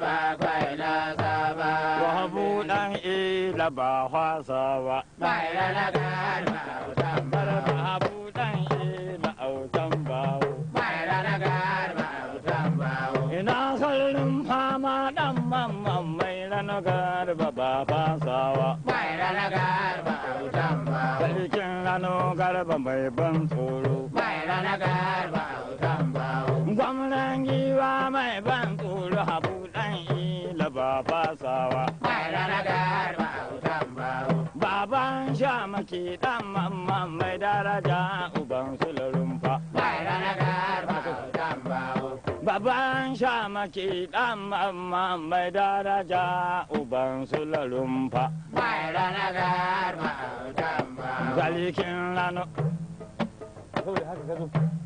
ba kwai na saba. Wahabu ɗan ila ba fasawa. Mai rana garba autan Garba bawo. habu ɗan ila autan bawo. Mai rana garba autan bawo. Ina sallin fama ɗan mamman mai rana garba ba fasawa. Mai rana garba autan bawo. Sarkin rano garba mai ban tsoro. Mai rana garba autan bawo. Gwamnan giwa mai ban tsoro habu ɗan ila ba fasawa. Mai rana garba autan bawo. Baban shamaki ɗan mamman mai daraja uban sularumfa. Mai rana garba autan bawo. Baban shamaki ɗan mamman mai daraja uban sularumfa. Mai rana garba autan bawo. Galikin rano.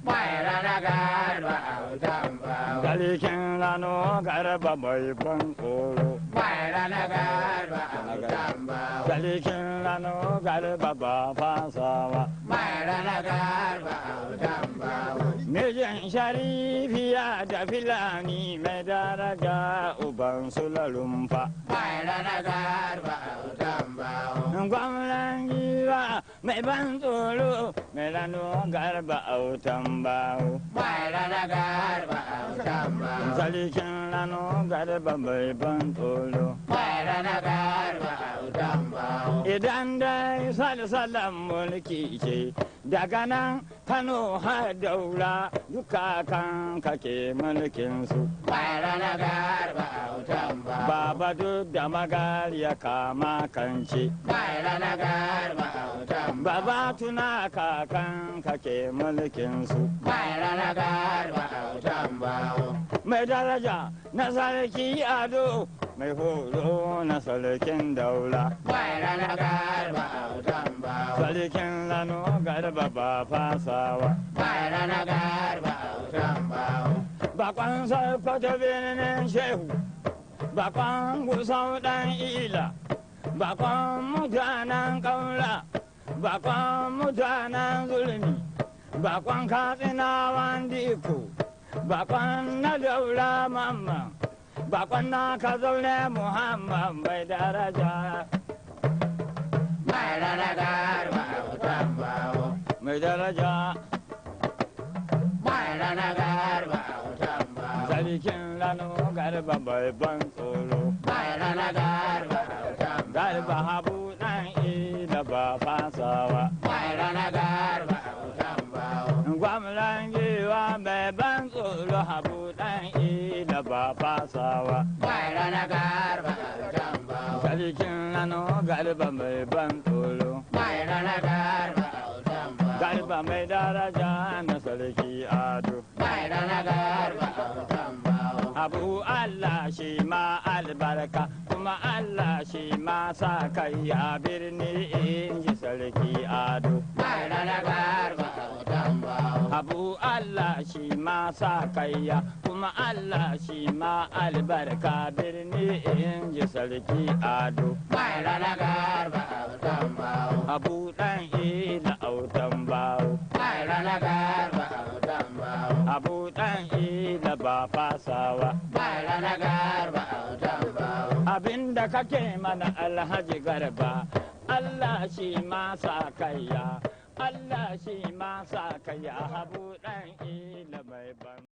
Mai rana garba autan bawo. Galikin rano garba mai ban tsoro. Mai rana garba autan bawo. Galikin rano garba ba fasawa. Mai rana garba autan bawo. Mijin sharifiya da filani mai daraja uban sulalumfa. Mai rana garba autan bawo. Gwamnan giwa mai ban tsoro mai rano garba autan bawo. Mai rana garba autan bawo. Sarkin rano garba mai ban tsoro. Mai rana garba autan bawo. Idan dai salsalan mulki ce daga nan Kano har daura duka kan kake mulkinsu. Mai rana garba autan bawo. Baba duk da magariya kama kanci. Mai rana garba autan bawo. Baba tuna kakan kake mulkinsu. Mai rana garba autan bawo. Mai daraja na sarki ado mai horo na sarkin daula. Mai rana garba autan bawo. Sarkin rano garba ba fasawa. Mai rana garba autan bawo. Bakon sarkwata birnin shehu. Bakon gusau dan ila. Bakon mutanen kaula. Bakon mutanen zulmi. Bakon katsinawan diko. Bakon na daura mamman. Bakon na ka zaune Muhammad mai daraja. Mai rana garba autan bawo. Mai daraja. Mai rana garba autan bawo. Sarkin rano garba mai ban tsoro. Mai rana garba autan bawo. Garba habu ɗan ila ba fasawa. Mai rana garba autan bawo. Gwamnan giwa mai ban tsoro habu ɗan ila ba fasawa. Mai rana garba autan bawo. Sarkin rano garba mai ban tsoro. Mai rana garba autan bawo. Garba mai daraja na sarki ado. Mai rana garba autan bawo. Abu Allah shi ma albarka kuma Allah shi ma sa kai a birni in ji sarki ado. Mai rana garba autan bawo. Abu Allah shi ma sa kaiya kuma Allah shi ma albarka birni in ji sarki ado. Mai rana garba autan bawo. Abu ɗan ila autan bawo. Mai rana garba autan bawo. Abu ɗan ila ba fasawa. Mai rana garba autan bawo. Abinda kake mana alhaji garba Allah shi ma sa kaiya. Allah shi ma sa kaiya habu ɗan ila.